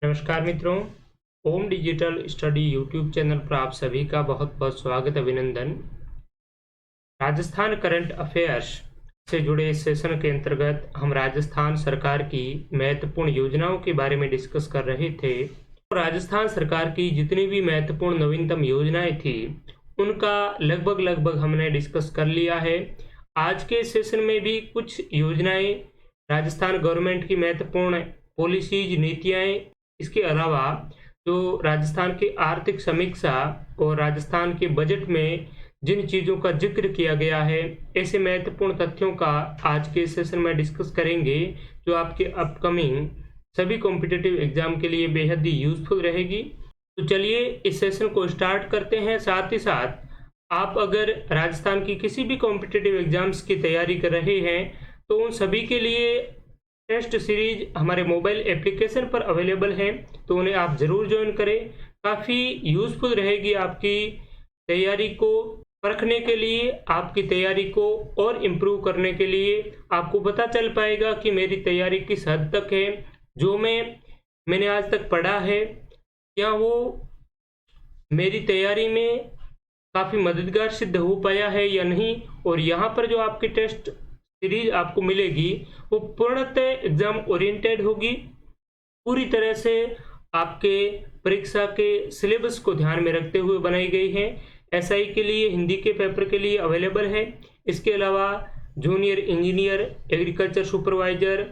नमस्कार मित्रों, ओम digital study YouTube channel पर आप सभी का बहुत बहुत स्वागत अभिनंदन। राजस्थान करंट अफेयर्स से जुड़े इस सेशन के अंतर्गत हम राजस्थान सरकार की महत्वपूर्ण योजनाओं के बारे में डिस्कस कर रहे थे। राजस्थान सरकार की जितनी भी महत्वपूर्ण नवीनतम योजनाएं थी उनका लगभग हमने डिस्कस कर लिया है। आज के सेशन में भी कुछ योजनाएं, राजस्थान गवर्नमेंट की महत्वपूर्ण पॉलिसीज, नीतियां, इसके अलावा जो राजस्थान की आर्थिक समीक्षा और राजस्थान के बजट में जिन चीज़ों का जिक्र किया गया है, ऐसे महत्वपूर्ण तथ्यों का आज के सेशन में डिस्कस करेंगे जो आपके अपकमिंग सभी कॉम्पिटिटिव एग्जाम के लिए बेहद ही यूजफुल रहेगी। तो चलिए इस सेशन को स्टार्ट करते हैं। साथ ही साथ आप अगर राजस्थान की किसी भी कॉम्पिटिटिव एग्जाम्स की तैयारी कर रहे हैं तो उन सभी के लिए टेस्ट सीरीज हमारे मोबाइल एप्लीकेशन पर अवेलेबल हैं, तो उन्हें आप ज़रूर ज्वाइन करें। काफ़ी यूज़फुल रहेगी आपकी तैयारी को परखने के लिए, आपकी तैयारी को और इम्प्रूव करने के लिए। आपको पता चल पाएगा कि मेरी तैयारी किस हद तक है, जो मैंने आज तक पढ़ा है क्या वो मेरी तैयारी में काफ़ी मददगार सिद्ध हो पाया है या नहीं। और यहाँ पर जो आपकी टेस्ट सीरीज आपको मिलेगी वो पूर्णतः एग्जाम ओरिएंटेड होगी, पूरी तरह से आपके परीक्षा के सिलेबस को ध्यान में रखते हुए बनाई गई है। एसआई के लिए, हिंदी के पेपर के लिए अवेलेबल है। इसके अलावा जूनियर इंजीनियर, एग्रीकल्चर सुपरवाइजर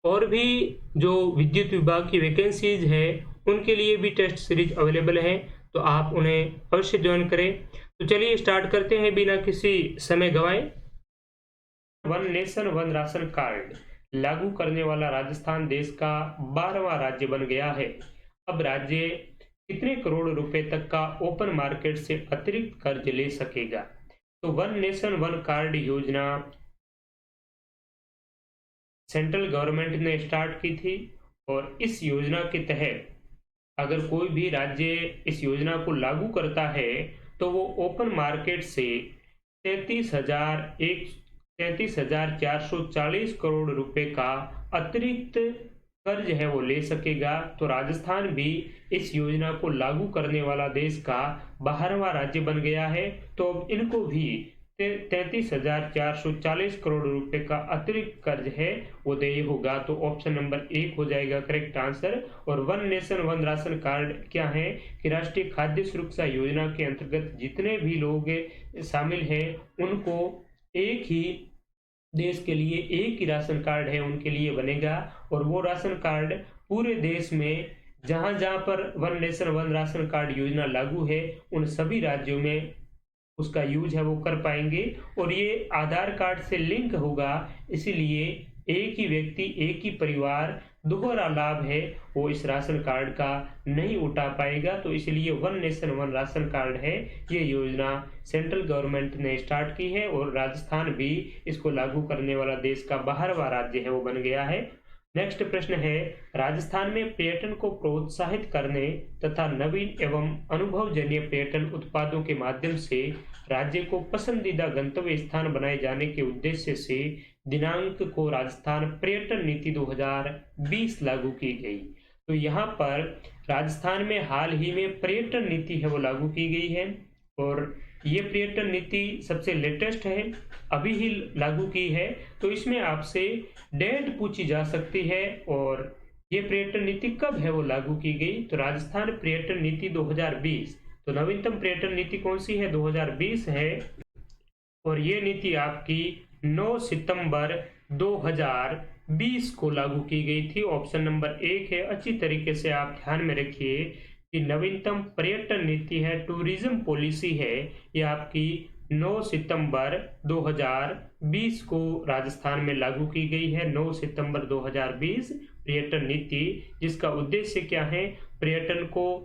और भी जो विद्युत विभाग की वैकेंसीज है उनके लिए भी टेस्ट सीरीज अवेलेबल है, तो आप उन्हें अवश्य ज्वाइन करें। तो चलिए स्टार्ट करते हैं बिना किसी समय गंवाए। One nation one ration card लागू करने वाला राजस्थान देश का 12वां राज्य बन गया है। अब राज्य कितने करोड़ रुपए तक का ओपन मार्केट से अतिरिक्त कर्ज ले सकेगा? तो वन नेशन वन कार्ड योजना सेंट्रल गवर्नमेंट ने स्टार्ट की थी और इस योजना के तहत अगर कोई भी राज्य इस योजना को लागू करता है तो वो ओपन मार्केट से 33,440 करोड़ रुपए का अतिरिक्त कर्ज है वो ले सकेगा। तो राजस्थान भी इस योजना को लागू करने वाला देश का 12वां राज्य बन गया है। तो अब इनको भी 33,440 करोड़ रुपए का अतिरिक्त कर्ज है वो देय होगा। तो ऑप्शन नंबर 1 हो जाएगा करेक्ट आंसर। और one nation one ration card क्या है कि राष्ट्रीय खाद्य सुरक्षा योजना के अंतर्गत जितने भी लोग शामिल हैं उनको एक ही देश के लिए एक ही राशन कार्ड है उनके लिए बनेगा। और वो राशन कार्ड पूरे देश में जहां जहां पर one nation one ration card योजना लागू है उन सभी राज्यों में उसका यूज है वो कर पाएंगे। और ये आधार कार्ड से लिंक होगा, इसीलिए एक ही व्यक्ति, एक ही परिवार दोहरा लाभ है वो इस राशन कार्ड का नहीं उठा पाएगा। तो इसलिए one nation one ration card है, ये योजना सेंट्रल गवर्नमेंट ने स्टार्ट की है और राजस्थान भी इसको लागू करने वाला देश का 12वां राज्य है वो बन गया है। नेक्स्ट प्रश्न है, राजस्थान में पर्यटन को प्रोत्साहित करने तथा नवीन एवं अनुभवजन्य पर्यटन उत्पादों के माध्यम से राज्य को पसंदीदा गंतव्य स्थान बनाए जाने के उद्देश्य से दिनांक को राजस्थान पर्यटन नीति 2020 लागू की गई। तो यहाँ पर राजस्थान में हाल ही में पर्यटन नीति है वो लागू की गई है और ये पर्यटन नीति सबसे लेटेस्ट है, अभी ही लागू की है। तो इसमें आपसे डेट पूछी जा सकती है और ये पर्यटन नीति कब है वो लागू की गई। तो राजस्थान पर्यटन नीति 2020, तो नवीनतम पर्यटन नीति कौन सी है? 2020 है। और ये नीति आपकी 9 सितंबर 2020 को लागू की गई थी। ऑप्शन नंबर 1 है। अच्छी तरीके से आप ध्यान में रखिए कि नवीनतम पर्यटन नीति है, टूरिज्म पॉलिसी है, ये आपकी 9 सितंबर 2020 को राजस्थान में लागू की गई है। 9 सितंबर 2020 पर्यटन नीति, जिसका उद्देश्य क्या है? पर्यटन को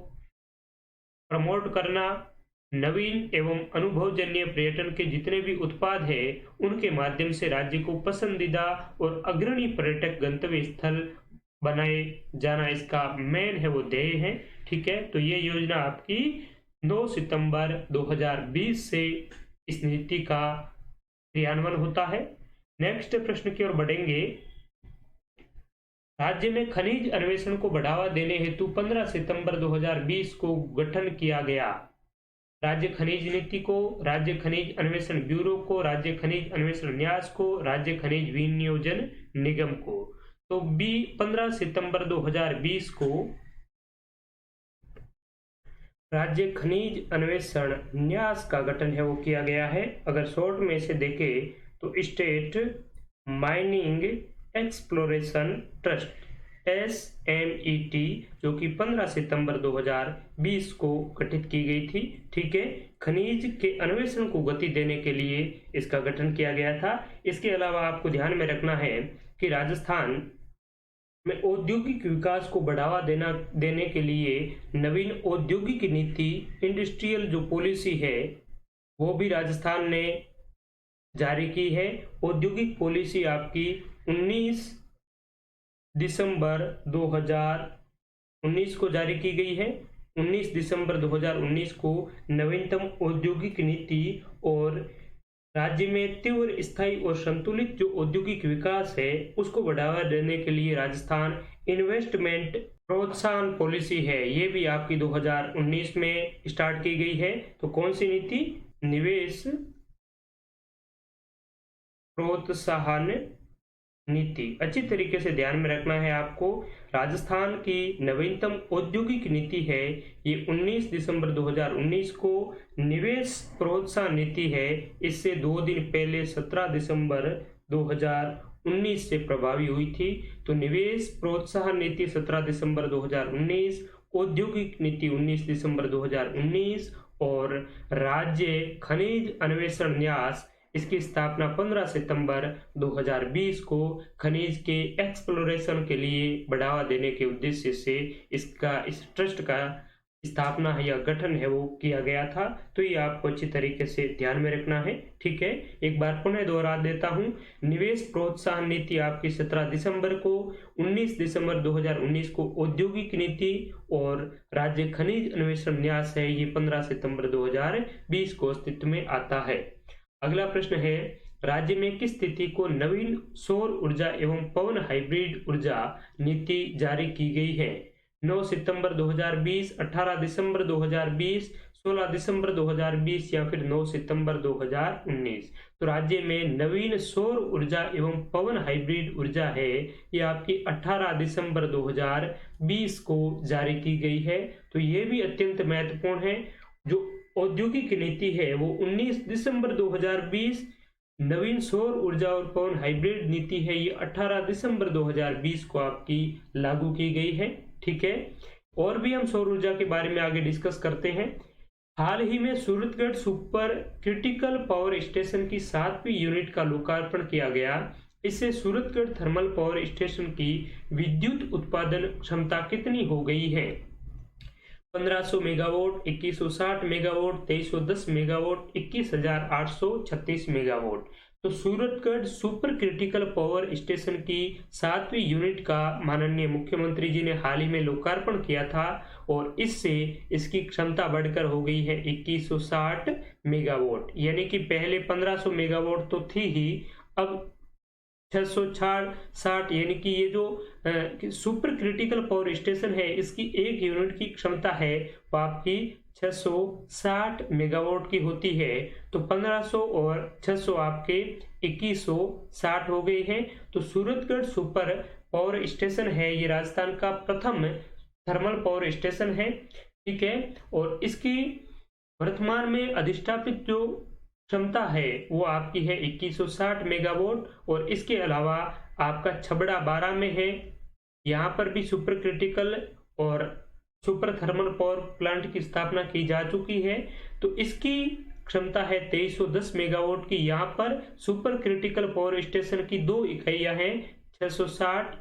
प्रमोट करना, नवीन एवं अनुभवजन्य पर्यटन के जितने भी उत्पाद हैं उनके माध्यम से राज्य को पसंदीदा और अग्रणी पर्यटक गंतव्य स्थल बनाए जाना इसका मेन है वो ध्येय है। ठीक है, तो ये योजना आपकी 9 सितंबर 2020 से इस नीति का क्रियान्वयन होता है। नेक्स्ट प्रश्न की ओर बढ़ेंगे। राज्य में खनिज अन्वेषण को बढ़ावा देने हेतु 15 सितंबर 2020 को गठन किया गया। राज्य खनिज नीति को, राज्य खनिज अन्वेषण ब्यूरो को, राज्य खनिज अन्वेषण न्यास को, राज्य खनिज विनियोजन निगम को। तो 15 सितंबर 2020 को राज्य खनिज अन्वेषण न्यास का गठन है वो किया गया है। अगर शॉर्ट में से देखें तो state mining exploration trust SMET, जो कि 15 सितंबर 2020 को गठित की गई थी। ठीक है, खनिज के अन्वेषण को गति देने के लिए इसका गठन किया गया था। इसके अलावा आपको ध्यान में रखना है कि राजस्थान में औद्योगिक विकास को बढ़ावा देने के लिए नवीन औद्योगिक नीति, इंडस्ट्रियल जो पॉलिसी है वो भी राजस्थान ने जारी की है। औद्योगिक पॉलिसी आपकी 19 दिसंबर 2019 को जारी की गई है। 19 दिसंबर 2019 को नवीनतम औद्योगिक नीति और राज्य में तीव्र, स्थायी और संतुलित जो औद्योगिक विकास है उसको बढ़ावा देने के लिए राजस्थान इन्वेस्टमेंट प्रोत्साहन पॉलिसी है, ये भी आपकी 2019 में स्टार्ट की गई है। तो कौन सी नीति? निवेश प्रोत्साहन नीति। अच्छी तरीके से ध्यान में रखना है आपको। राजस्थान की नवीनतम औद्योगिक नीति है ये 19 दिसंबर 2019 को निवेश प्रोत्साहन नीति है। इससे 2 दिन पहले 17 दिसंबर 2019 से प्रभावी हुई थी। तो निवेश प्रोत्साहन नीति 17 दिसंबर 2019, औद्योगिक नीति 19 दिसंबर 2019 और राज्य खनिज अन्वेषण न्यास इसकी स्थापना 15 सितंबर 2020 को खनिज के एक्सप्लोरेशन के लिए बढ़ावा देने के उद्देश्य से इस ट्रस्ट का स्थापना है या गठन है वो किया गया था। तो ये आपको अच्छी तरीके से ध्यान में रखना है। ठीक है, एक बार पुनः दोहरा देता हूँ। निवेश प्रोत्साहन नीति आपकी 17 दिसंबर को, 19 दिसंबर 2019 को औद्योगिक नीति और राज्य खनिज अन्वेषण न्यास है ये 15 सितंबर 2020 को अस्तित्व में आता है। अगला प्रश्न है, राज्य में किस तिथि को नवीन सौर ऊर्जा एवं पवन हाइब्रिड ऊर्जा नीति जारी की गई है? 9 सितंबर 2020, 18 दिसंबर 2020, 16 दिसंबर 2020 या फिर 9 सितंबर 2019। तो राज्य में नवीन सौर ऊर्जा एवं पवन हाइब्रिड ऊर्जा है ये आपकी 18 दिसंबर 2020 को जारी की गई है। तो ये भी अत्यंत महत्वपूर्ण है। जो औद्योगिक नीति है वो 19 दिसंबर 2020, नवीन सौर ऊर्जा और पवन हाइब्रिड नीति है ये 18 दिसंबर 2020 को आपकी लागू की गई है। ठीक है, और भी हम सौर ऊर्जा के बारे में आगे डिस्कस करते हैं। हाल ही में Suratgarh super critical power station की 7वीं यूनिट का लोकार्पण किया गया। इससे सूरतगढ़ थर्मल पावर स्टेशन की विद्युत उत्पादन क्षमता कितनी हो गई है? 1500 मेगावाट, 2160 मेगावाट, 2310 मेगावाट, 21,836 मेगावाट। तो Suratgarh super critical power station की 7वीं यूनिट का माननीय मुख्यमंत्री जी ने हाल ही में लोकार्पण किया था और इससे इसकी क्षमता बढ़कर हो गई है 2160 मेगावाट। यानी कि पहले 1500 मेगावाट तो थी ही, अब 660, यानी कि ये जो सुपर क्रिटिकल पावर स्टेशन है इसकी एक यूनिट की क्षमता है वो आपकी 660 मेगावाट की होती है। तो 1500 और 600 आपके 2160 हो गए हैं। तो सूरतगढ़ सुपर पावर स्टेशन है ये राजस्थान का प्रथम थर्मल पावर स्टेशन है। ठीक है, और इसकी वर्तमान में अधिष्ठापित जो क्षमता है वो आपकी है 2160 मेगावाट। और इसके अलावा आपका छबड़ा 12 में है, यहाँ पर भी सुपर क्रिटिकल और सुपर थर्मल पावर प्लांट की स्थापना की जा चुकी है। तो इसकी क्षमता है 2310 मेगावाट की। यहाँ पर सुपर क्रिटिकल पावर स्टेशन की 2 इकाइयां हैं 660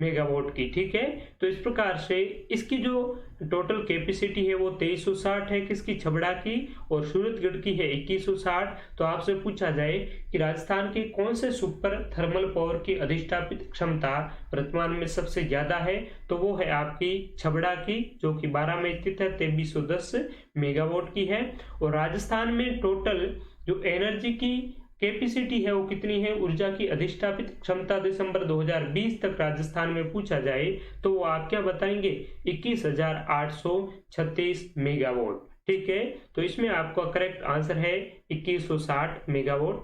मेगावाट की। ठीक है, तो इस प्रकार से इसकी जो टोटल कैपेसिटी है वो 2360 है किसकी? छबड़ा की, और सूरतगढ़ की है 2160। तो आपसे पूछा जाए कि राजस्थान के कौन से सुपर थर्मल पावर की अधिष्ठापित क्षमता वर्तमान में सबसे ज्यादा है, तो वो है आपकी छबड़ा की जो कि 12 में स्थित है, 2310 मेगावाट की है। और राजस्थान में टोटल जो एनर्जी की कैपेसिटी है वो कितनी है, ऊर्जा की अधिष्ठापित क्षमता दिसंबर 2020 तक राजस्थान में पूछा जाए तो वो आप क्या बताएंगे, 21,836 मेगावाट। ठीक है, तो इसमें आपका करेक्ट आंसर है 2160 मेगावाट।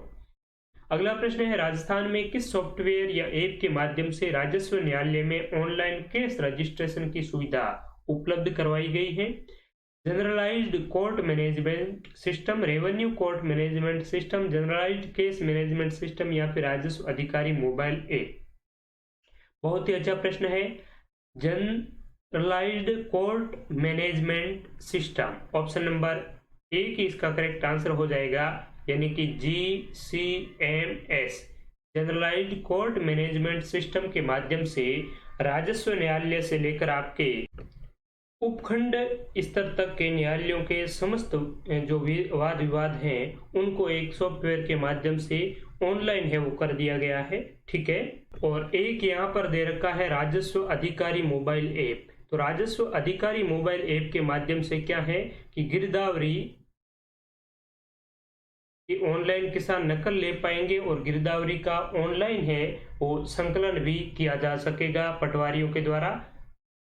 अगला प्रश्न है, राजस्थान में किस सॉफ्टवेयर या ऐप के माध्यम से राजस्व न्यायालय में ऑनलाइन केस रजिस्ट्रेशन की सुविधा उपलब्ध करवाई गई है। Generalised court management system, revenue court management system, generalised case management system या फिर राजस्व अधिकारी मोबाइल ऐप। बहुत ही अच्छा प्रश्न है। Generalised court management system, option number A की इसका करेक्ट आंसर हो जाएगा, यानी कि GCMS, generalised court management system के माध्यम से राजस्व न्यायालय से लेकर आपके उपखंड स्तर तक के न्यायालयों के समस्त जो वाद विवाद हैं उनको एक सॉफ्टवेयर के माध्यम से ऑनलाइन है वो कर दिया गया है। ठीक है, और एक यहाँ पर दे रखा है राजस्व अधिकारी मोबाइल ऐप। तो राजस्व अधिकारी मोबाइल ऐप के माध्यम से क्या है कि गिरदावरी कि ऑनलाइन किसान नकल ले पाएंगे और गिरदावरी का ऑनलाइन है वो संकलन भी किया जा सकेगा पटवारियों के द्वारा।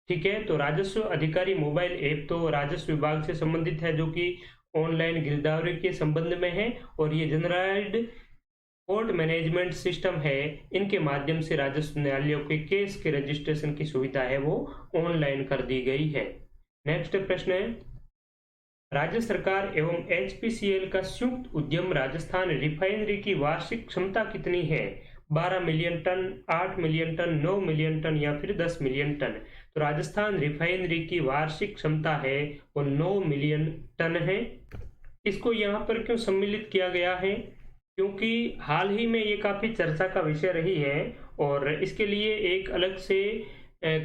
ठीक है, तो राजस्व अधिकारी मोबाइल ऐप तो राजस्व विभाग से संबंधित है जो कि ऑनलाइन गिरदावरी के संबंध में है, और ये जनरलाइज्ड कोर्ट मैनेजमेंट सिस्टम है, इनके माध्यम से राजस्व न्यायालयों के केस के रजिस्ट्रेशन की सुविधा है वो ऑनलाइन कर दी गई है। नेक्स्ट प्रश्न है, राज्य सरकार एवं HPCL का संयुक्त उद्यम राजस्थान रिफाइनरी की वार्षिक क्षमता कितनी है, 12 million tonne, 8 million tonne, 9 million tonne या फिर 10 मिलियन टन। तो राजस्थान रिफाइनरी की वार्षिक क्षमता है वो 9 मिलियन टन है। इसको यहाँ पर क्यों सम्मिलित किया गया है, क्योंकि हाल ही में ये काफी चर्चा का विषय रही है और इसके लिए एक अलग से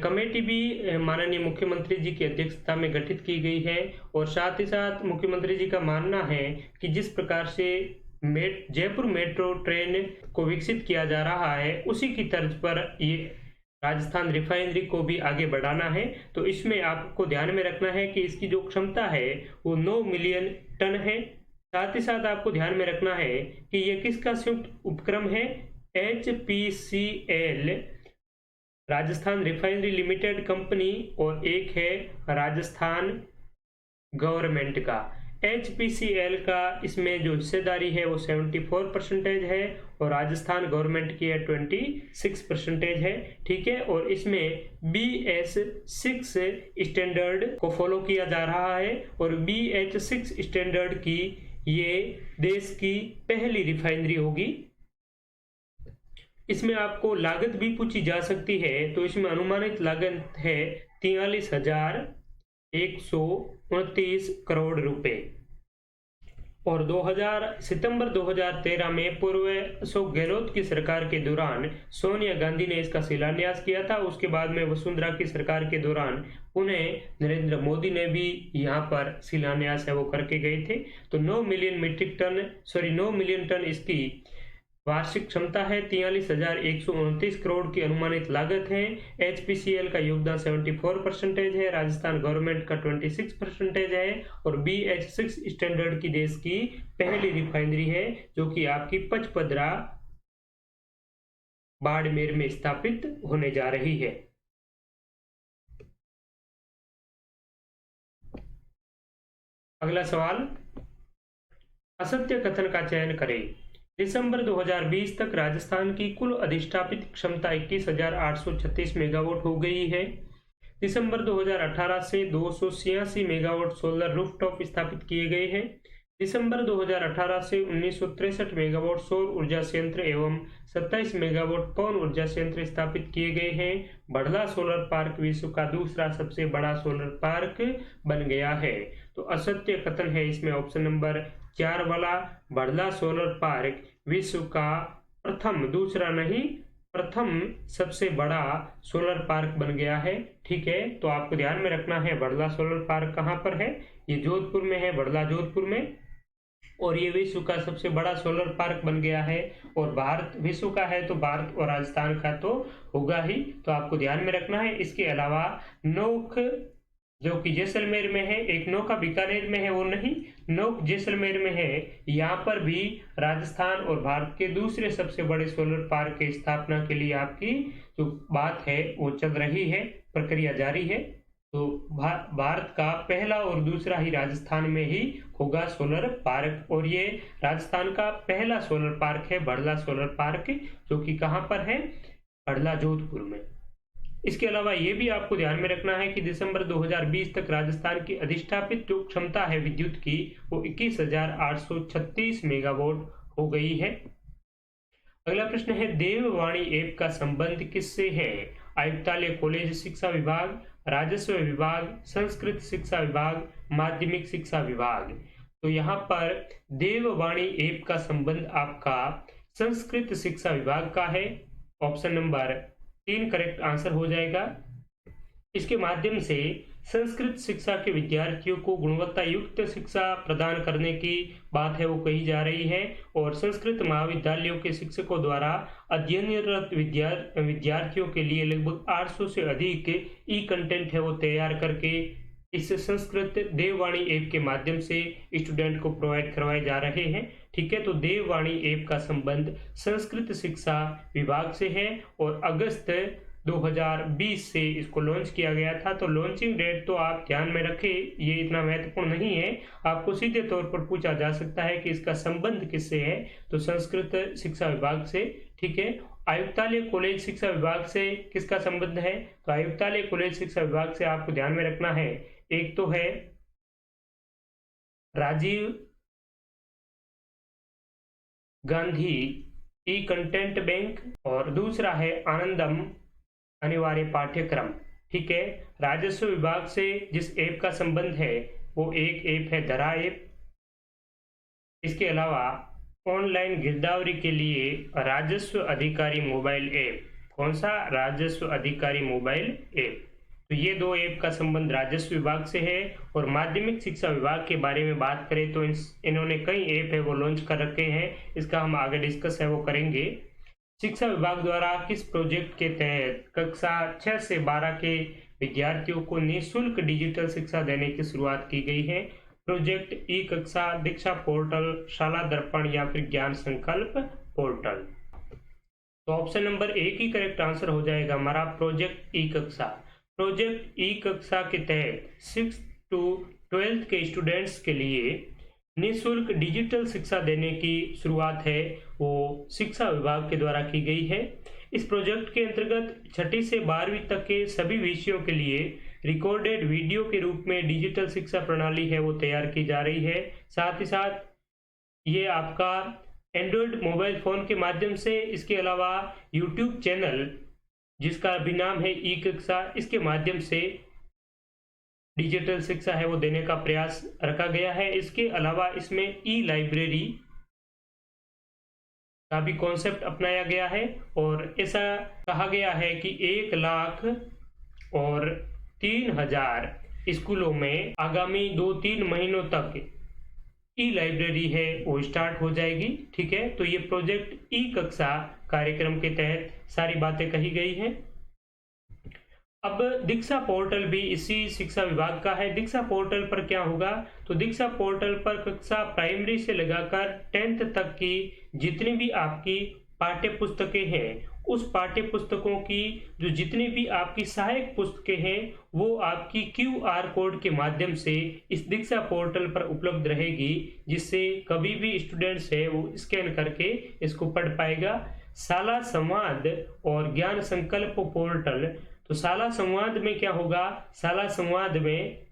कमेटी भी माननीय मुख्यमंत्री जी की अध्यक्षता में गठित की गई है, और साथ ही साथ मुख्यमंत्री जी का मानना है कि जिस प्रकार से जयपुर मेट्रो ट्रेन को विकसित किया जा रहा है उसी की तर्ज पर ये राजस्थान रिफाइनरी को भी आगे बढ़ाना है। तो इसमें आपको ध्यान में रखना है कि इसकी जो क्षमता है वो 9 मिलियन टन है। साथ ही साथ आपको ध्यान में रखना है कि ये किसका संयुक्त उपक्रम है, HPCL Rajasthan refinery limited company और एक है राजस्थान गवर्नमेंट का। HPCL का इसमें जो हिस्सेदारी है वो 74% है और राजस्थान गवर्नमेंट की है 26% है। ठीक है, और इसमें BS6 स्टैंडर्ड को फॉलो किया जा रहा है और BH6 स्टैंडर्ड की ये देश की पहली रिफाइनरी होगी। इसमें आपको लागत भी पूछी जा सकती है, तो इसमें अनुमानित लागत है 43,129 करोड़ रुपए। और सितंबर 2013 में पूर्व अशोक गहलोत की सरकार के दौरान सोनिया गांधी ने इसका शिलान्यास किया था। उसके बाद में वसुंधरा की सरकार के दौरान पुनः नरेंद्र मोदी ने भी यहाँ पर शिलान्यास है वो करके गए थे। तो 9 मिलियन टन इसकी वार्षिक क्षमता है, 43,129 करोड़ की अनुमानित लागत है। HPCL का योगदान 74% है, राजस्थान गवर्नमेंट का 26% है और BH6 स्टैंडर्ड की देश की पहली रिफाइनरी है जो कि आपकी पचपदरा बाड़मेर में स्थापित होने जा रही है। अगला सवाल, असत्य कथन का चयन करें। दिसंबर 2020 तक राजस्थान की कुल अधिष्ठापित क्षमता 21,836 मेगावाट हो गई है। दिसंबर 2018 से 286 मेगावाट सोलर रूफटॉप स्थापित किए गए हैं। दिसंबर 2018 से 1963 मेगावाट सौर ऊर्जा संयंत्र एवं 27 मेगावाट पवन ऊर्जा संयंत्र स्थापित किए गए हैं। बड़ला सोलर पार्क विश्व का दूसरा सबसे बड़ा सोलर पार्क बन गया है। तो असत्य कथन है इसमें ऑप्शन नंबर 4 वाला, बड़ला सोलर पार्क विश्व का दूसरा नहीं प्रथम सबसे बड़ा सोलर पार्क बन गया है। ठीक है, तो आपको ध्यान में रखना है बड़ला सोलर पार्क कहाँ पर है, ये जोधपुर में है, बड़ला जोधपुर में, और ये विश्व का सबसे बड़ा सोलर पार्क बन गया है। और भारत विश्व का है तो भारत और राजस्थान का तो होगा ही, तो आपको ध्यान में रखना है। इसके अलावा नोख जो कि जैसलमेर में है, एक नौका बीकानेर में है, वो नहीं, नौक जैसलमेर में है। यहाँ पर भी राजस्थान और भारत के दूसरे सबसे बड़े सोलर पार्क की स्थापना के लिए आपकी जो बात है वो चल रही है, प्रक्रिया जारी है। तो भारत का पहला और दूसरा ही राजस्थान में ही होगा सोलर पार्क, और ये राजस्थान का पहला सोलर पार्क है, बड़ला सोलर पार्क, जो कि कहाँ पर है, बड़ला जोधपुर में। इसके अलावा ये भी आपको ध्यान में रखना है कि दिसंबर 2020 तक राजस्थान की अधिष्ठापित जो क्षमता है विद्युत की वो 21,836 मेगावाट हो गई है। अगला प्रश्न है, देववाणी ऐप का संबंध किससे है? आयुक्तालय कॉलेज शिक्षा विभाग, राजस्व विभाग, संस्कृत शिक्षा विभाग, माध्यमिक शिक्षा विभाग। तो यहाँ पर देववाणी ऐप का संबंध आपका संस्कृत शिक्षा विभाग का है। ऑप्शन नंबर 3 करेक्ट आंसर हो जाएगा। इसके माध्यम से संस्कृत शिक्षा के विद्यार्थियों को गुणवत्ता युक्त शिक्षा प्रदान करने की बात है वो कही जा रही है, और संस्कृत महाविद्यालयों के शिक्षकों द्वारा अध्ययनरत विद्यार्थियों के लिए लगभग 800 से अधिक ई कंटेंट है वो तैयार करके इस संस्कृत देववाणी ऐप के माध्यम से स्टूडेंट को प्रोवाइड करवाए जा रहे हैं। ठीक है, तो देववाणी ऐप का संबंध संस्कृत शिक्षा विभाग से है, और अगस्त 2020 से इसको लॉन्च किया गया था। तो लॉन्चिंग डेट तो आप ध्यान में रखें, ये इतना महत्वपूर्ण नहीं है, आपको सीधे तौर पर पूछा जा सकता है कि इसका संबंध किससे है, तो संस्कृत शिक्षा विभाग से। ठीक है, आयुक्तालय कॉलेज शिक्षा विभाग से किसका संबंध है? तो आयुक्तालय कॉलेज शिक्षा विभाग से आपको ध्यान में रखना है, एक तो है राजीव गांधी ई कंटेंट बैंक, और दूसरा है आनंदम अनिवार्य पाठ्यक्रम। ठीक है, राजस्व विभाग से जिस ऐप का संबंध है वो एक ऐप है धरा ऐप। इसके अलावा ऑनलाइन गिरदावरी के लिए राजस्व अधिकारी मोबाइल ऐप। कौन सा? राजस्व अधिकारी मोबाइल ऐप। तो ये दो ऐप का संबंध राजस्व विभाग से है। और माध्यमिक शिक्षा विभाग के बारे में बात करें तो इन्होंने कई ऐप है वो लॉन्च कर रखे हैं, इसका हम आगे डिस्कस है वो करेंगे। शिक्षा विभाग द्वारा किस प्रोजेक्ट के तहत कक्षा 6 से 12 के विद्यार्थियों को निःशुल्क डिजिटल शिक्षा देने की शुरुआत की गई है? प्रोजेक्ट ई कक्षा, दीक्षा पोर्टल, शाला दर्पण या फिर ज्ञान संकल्प पोर्टल। तो ऑप्शन नंबर 1 ही करेक्ट आंसर हो जाएगा हमारा, प्रोजेक्ट ई कक्षा। प्रोजेक्ट ई कक्षा के तहत 6 to 12 के स्टूडेंट्स के लिए निःशुल्क डिजिटल शिक्षा देने की शुरुआत है वो शिक्षा विभाग के द्वारा की गई है। इस प्रोजेक्ट के अंतर्गत 6ठी से 12वीं तक के सभी विषयों के लिए रिकॉर्डेड वीडियो के रूप में डिजिटल शिक्षा प्रणाली है वो तैयार की जा रही है। साथ ही साथ ये आपका एंड्रॉयड मोबाइल फोन के माध्यम से, इसके अलावा यूट्यूब चैनल जिसका भी नाम है ई कक्षा, इसके माध्यम से डिजिटल शिक्षा है वो देने का प्रयास रखा गया है। इसके अलावा इसमें ई लाइब्रेरी का भी कॉन्सेप्ट अपनाया गया है, और ऐसा कहा गया है कि 1,03,000 स्कूलों में आगामी 2-3 महीनों तक ई लाइब्रेरी है वो स्टार्ट हो जाएगी। ठीक है, तो ये प्रोजेक्ट ई कक्षा कार्यक्रम के तहत सारी बातें कही गई हैं। अब दीक्षा पोर्टल भी इसी शिक्षा विभाग का है। दीक्षा पोर्टल पर क्या होगा? तो दीक्षा पोर्टल पर कक्षा प्राइमरी से लगाकर 10th तक की जितनी भी आपकी पाठ्य पुस्तकें हैं, उस पाठ्य पुस्तकों की जो जितनी भी आपकी सहायक पुस्तकें हैं वो आपकी QR कोड के माध्यम से इस दीक्षा पोर्टल पर उपलब्ध रहेगी, जिससे कभी भी स्टूडेंट्स है वो स्कैन करके इसको पढ़ पाएगा। शाला संवाद और ज्ञान संकल्प पोर्टल। तो शाला संवाद में क्या होगा? शाला संवाद में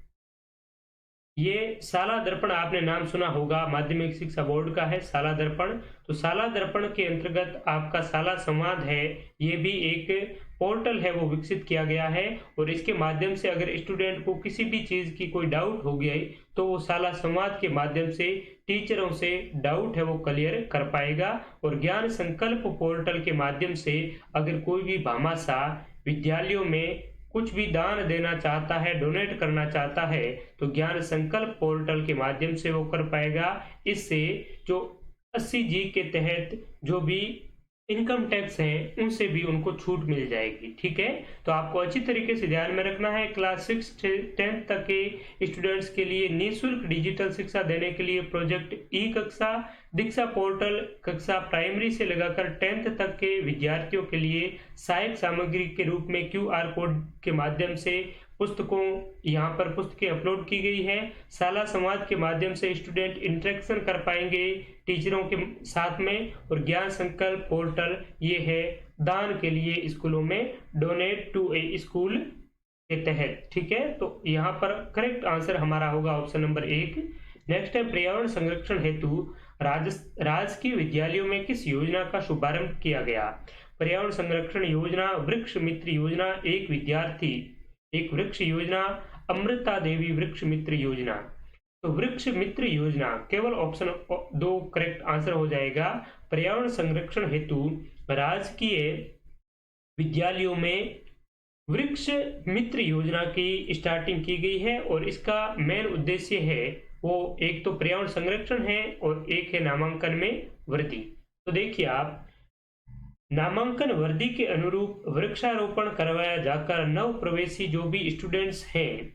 ये शाला दर्पण, आपने नाम सुना होगा, माध्यमिक शिक्षा बोर्ड का है शाला दर्पण। तो शाला दर्पण के अंतर्गत आपका शाला संवाद है, ये भी एक पोर्टल है वो विकसित किया गया है, और इसके माध्यम से अगर स्टूडेंट को किसी भी चीज की कोई डाउट हो गई तो वो शाला संवाद के माध्यम से टीचरों से डाउट है वो क्लियर कर पाएगा। और ज्ञान संकल्प पोर्टल के माध्यम से अगर कोई भी भामाशाह विद्यालयों में कुछ भी दान देना चाहता है, डोनेट करना चाहता है, तो ज्ञान संकल्प पोर्टल के माध्यम से वो कर पाएगा। इससे जो 80G के तहत जो भी इनकम टैक्स हैं उनसे भी उनको छूट मिल जाएगी। ठीक है, तो आपको अच्छी तरीके से ध्यान में रखना है। क्लास 6 से 10th तक के स्टूडेंट्स के लिए निःशुल्क डिजिटल शिक्षा देने के लिए प्रोजेक्ट ई कक्षा, दीक्षा पोर्टल कक्षा प्राइमरी से लगाकर 10th तक के विद्यार्थियों के लिए सहायक सामग्री के रूप में QR कोड के माध्यम से पुस्तकों यहाँ पर पुस्तकें अपलोड की गई है। शाला संवाद के माध्यम से स्टूडेंट इंटरेक्शन कर पाएंगे टीचरों के साथ में। और ज्ञान संकल्प पोर्टल ये है दान के लिए स्कूलों में, डोनेट टू ए स्कूल के तहत। ठीक है, तो यहाँ पर करेक्ट आंसर हमारा होगा ऑप्शन नंबर 1। नेक्स्ट है पर्यावरण संरक्षण हेतु राजकीय विद्यालयों में किस योजना का शुभारंभ किया गया। पर्यावरण संरक्षण योजना, वृक्ष मित्र योजना, एक विद्यार्थी एक वृक्ष योजना, अमृता देवी वृक्ष मित्र योजना। तो वृक्ष मित्र योजना केवल ऑप्शन 2 करेक्ट आंसर हो जाएगा। पर्यावरण संरक्षण हेतु राजकीय विद्यालयों में वृक्ष मित्र योजना की स्टार्टिंग की गई है और इसका मेन उद्देश्य है वो एक तो पर्यावरण संरक्षण है और एक है नामांकन में वृद्धि। तो देखिए आप, नामांकन वृद्धि के अनुरूप वृक्षारोपण करवाया जाकर नव प्रवेशी जो भी स्टूडेंट्स हैं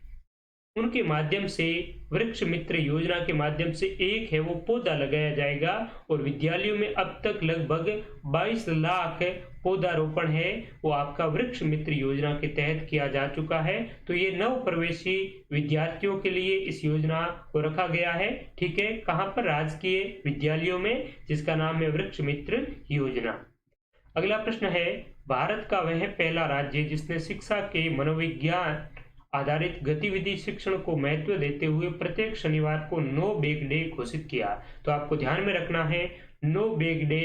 उनके माध्यम से वृक्ष मित्र योजना के माध्यम से एक है वो पौधा लगाया जाएगा। और विद्यालयों में अब तक लगभग 22 लाख पौधारोपण है वो आपका वृक्ष मित्र योजना के तहत किया जा चुका है। तो ये नव प्रवेशी विद्यार्थियों के लिए इस योजना को रखा गया है। ठीक है, कहाँ पर? राजकीय विद्यालयों में, जिसका नाम है वृक्ष मित्र योजना। अगला प्रश्न है, भारत का वह पहला राज्य जिसने शिक्षा के मनोविज्ञान आधारित गतिविधि शिक्षण को महत्व देते हुए प्रत्येक शनिवार को नो बैग डे घोषित किया। तो आपको ध्यान में रखना है, नो बैग डे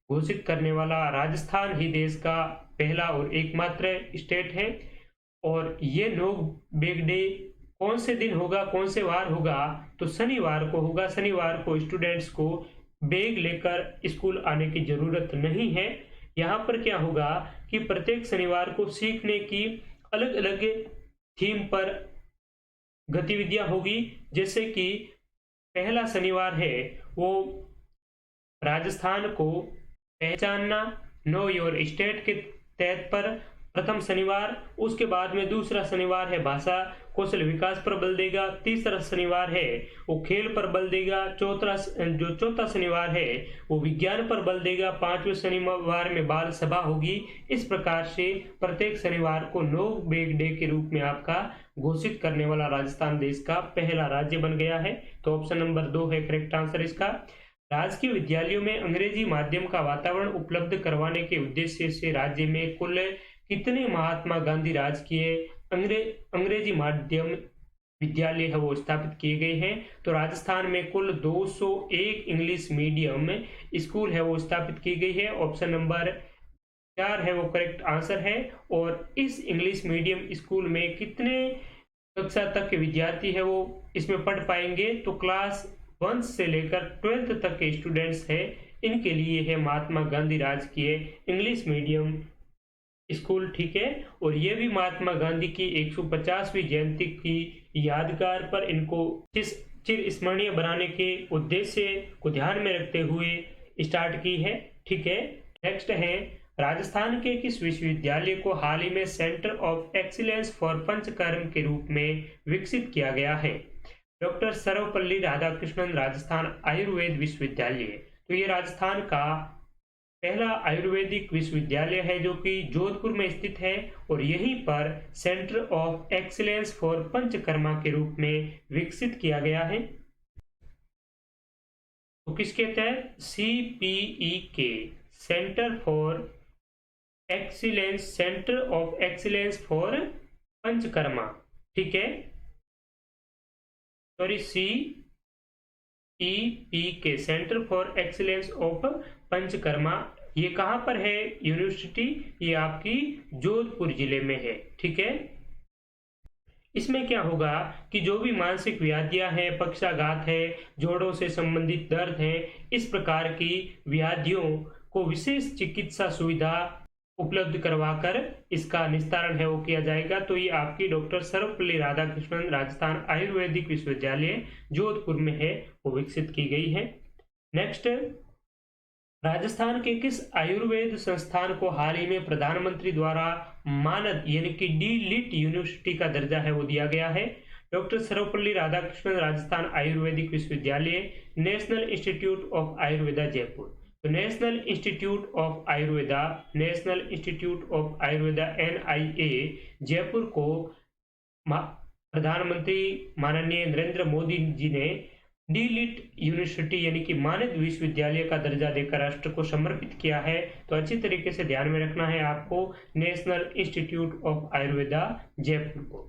घोषित करने वाला राजस्थान ही देश का पहला और एकमात्र स्टेट है। और ये नो बैग डे कौन से दिन होगा, कौन से वार होगा? तो शनिवार को होगा। शनिवार को स्टूडेंट्स को बैग लेकर स्कूल आने की जरूरत नहीं है। यहाँ पर क्या होगा कि प्रत्येक शनिवार को सीखने की अलग अलग थीम पर गतिविधियां होगी। जैसे कि पहला शनिवार है वो राजस्थान को पहचानना, नो योर स्टेट के तहत पर प्रथम शनिवार। उसके बाद में दूसरा शनिवार है भाषा कौशल विकास पर बल देगा। तीसरा शनिवार है वो खेल पर बल देगा। चौथा शनिवार है वो विज्ञान पर बल देगा। 5वें शनिवार में बाल सभा होगी। इस प्रकार से प्रत्येक शनिवार को नो बैग डे के रूप में आपका घोषित करने वाला राजस्थान देश का पहला राज्य बन गया है। तो ऑप्शन नंबर 2 है करेक्ट आंसर इसका। राजकीय विद्यालयों में अंग्रेजी माध्यम का वातावरण उपलब्ध करवाने के उद्देश्य से राज्य में कुल कितने महात्मा गांधी राजकीय अंग्रेजी माध्यम विद्यालय है वो स्थापित किए गए हैं? तो राजस्थान में कुल 201 इंग्लिश मीडियम स्कूल है वो स्थापित की गई है। ऑप्शन नंबर 4 है वो करेक्ट आंसर है। और इस इंग्लिश मीडियम स्कूल में कितने कक्षा तक के विद्यार्थी है वो इसमें पढ़ पाएंगे? तो क्लास 1 से लेकर 12th तक के स्टूडेंट्स है, इनके लिए है महात्मा गांधी राजकीय इंग्लिश मीडियम स्कूल। ठीक है, और ये भी महात्मा गांधी की 150वीं जयंती की यादगार पर इनको चिर स्मरणीय बनाने के उद्देश्य को ध्यान में रखते हुए स्टार्ट की है। ठीक है, नेक्स्ट है, राजस्थान के किस विश्वविद्यालय को हाल ही में centre of excellence for panchakarma के रूप में विकसित किया गया है? डॉक्टर सर्वपल्ली राधाकृष्णन राजस्थान आयुर्वेद विश्वविद्यालय। तो ये राजस्थान का पहला आयुर्वेदिक विश्वविद्यालय है जो कि जोधपुर में स्थित है और यहीं पर centre of excellence for panchakarma के रूप में विकसित किया गया है। तो किसके तहत? CPE के centre of excellence for panchakarma. ठीक है, सॉरी, CEP के centre for excellence of panchakarma. ये कहां पर है यूनिवर्सिटी? ये आपकी जोधपुर जिले में है। ठीक है, इसमें क्या होगा कि जो भी मानसिक व्याधियां हैं, पक्षाघात है, जोड़ों से संबंधित दर्द है, इस प्रकार की व्याधियों को विशेष चिकित्सा सुविधा उपलब्ध करवाकर इसका निस्तारण है वो किया जाएगा। तो ये आपकी डॉक्टर सर्वपल्ली राधाकृष्णन राजस्थान आयुर्वेदिक विश्वविद्यालय जोधपुर में है वो विकसित की गई है। नेक्स्ट राजस्थान के किस आयुर्वेद संस्थान को हाल ही में प्रधानमंत्री द्वारा मानद यानी कि डी लिट यूनिवर्सिटी का दर्जा है वो दिया गया है? डॉक्टर सर्वपल्ली राधाकृष्णन राजस्थान आयुर्वेदिक विश्वविद्यालय, national institute of Ayurveda Jaipur. तो national institute of Ayurveda NIA Jaipur को प्रधानमंत्री माननीय नरेंद्र मोदी जी ने डी लिट यूनिवर्सिटी यानी कि मानद विश्वविद्यालय का दर्जा देकर राष्ट्र को समर्पित किया है। तो अच्छी तरीके से ध्यान में रखना है आपको national institute of Ayurveda Jaipur को।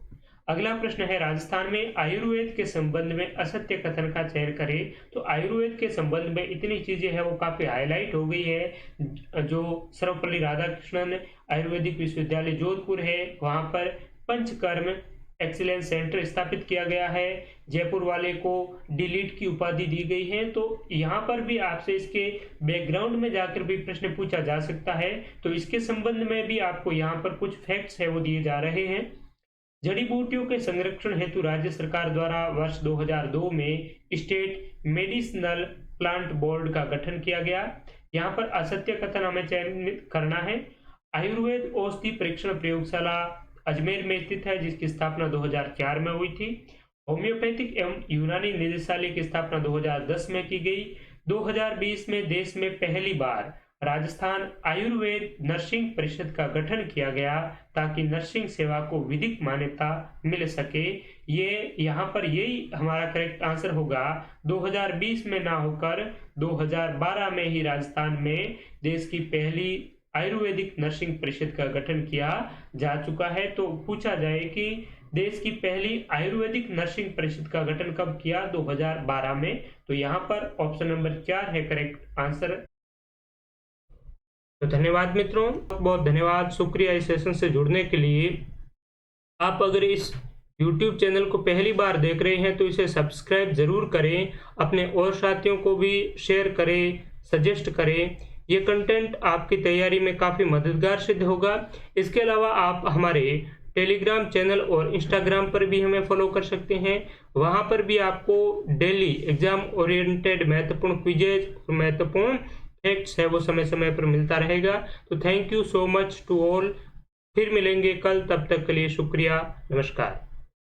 अगला प्रश्न है, राजस्थान में आयुर्वेद के संबंध में असत्य कथन का चयन करें। तो आयुर्वेद के संबंध में इतनी चीजें हैं वो काफी हाईलाइट हो गई है। जो सर्वपल्ली राधाकृष्णन आयुर्वेदिक विश्वविद्यालय जोधपुर है, वहां पर पंचकर्म एक्सीलेंस सेंटर स्थापित किया गया है। जयपुर वाले को डिलीट की उपाधि दी गई है। तो यहाँ पर भी आपसे इसके बैकग्राउंड में जाकर भी प्रश्न पूछा जा सकता है। तो इसके संबंध में भी आपको यहाँ पर कुछ फैक्ट्स है वो दिए जा रहे हैं। जड़ी बूटियों के संरक्षण हेतु राज्य सरकार द्वारा वर्ष 2002 में स्टेट मेडिसिनल प्लांट बोर्ड का गठन किया गया। यहाँ पर असत्य कथन हमें चयनित करना है। आयुर्वेद औषधि परीक्षण प्रयोगशाला अजमेर में स्थित है, जिसकी स्थापना 2004 में हुई थी। होम्योपैथिक एवं यूनानी निदेशालय की स्थापना 2010 में की गई। 2020 में देश में पहली बार राजस्थान आयुर्वेद नर्सिंग परिषद का गठन किया गया ताकि नर्सिंग सेवा को विधिक मान्यता मिल सके। ये यहाँ पर यही हमारा करेक्ट आंसर होगा। 2020 में ना होकर 2012 में ही राजस्थान में देश की पहली आयुर्वेदिक नर्सिंग परिषद का गठन किया जा चुका है। तो पूछा जाए कि देश की पहली आयुर्वेदिक नर्सिंग परिषद का गठन कब किया? 2012 में। तो यहाँ पर ऑप्शन नंबर 4 है करेक्ट आंसर। तो धन्यवाद मित्रों, बहुत धन्यवाद, शुक्रिया इस सेशन से जुड़ने के लिए। आप अगर इस YouTube चैनल को पहली बार देख रहे हैं तो इसे सब्सक्राइब जरूर करें, अपने और साथियों को भी शेयर करें, सजेस्ट करें। ये कंटेंट आपकी तैयारी में काफ़ी मददगार सिद्ध होगा। इसके अलावा आप हमारे टेलीग्राम चैनल और इंस्टाग्राम पर भी हमें फॉलो कर सकते हैं। वहाँ पर भी आपको डेली एग्जाम ओरिएंटेड महत्वपूर्ण क्विजेज, महत्वपूर्ण फैक्ट्स है वो समय समय पर मिलता रहेगा। तो thank you so much to all. फिर मिलेंगे कल, तब तक के लिए शुक्रिया, नमस्कार।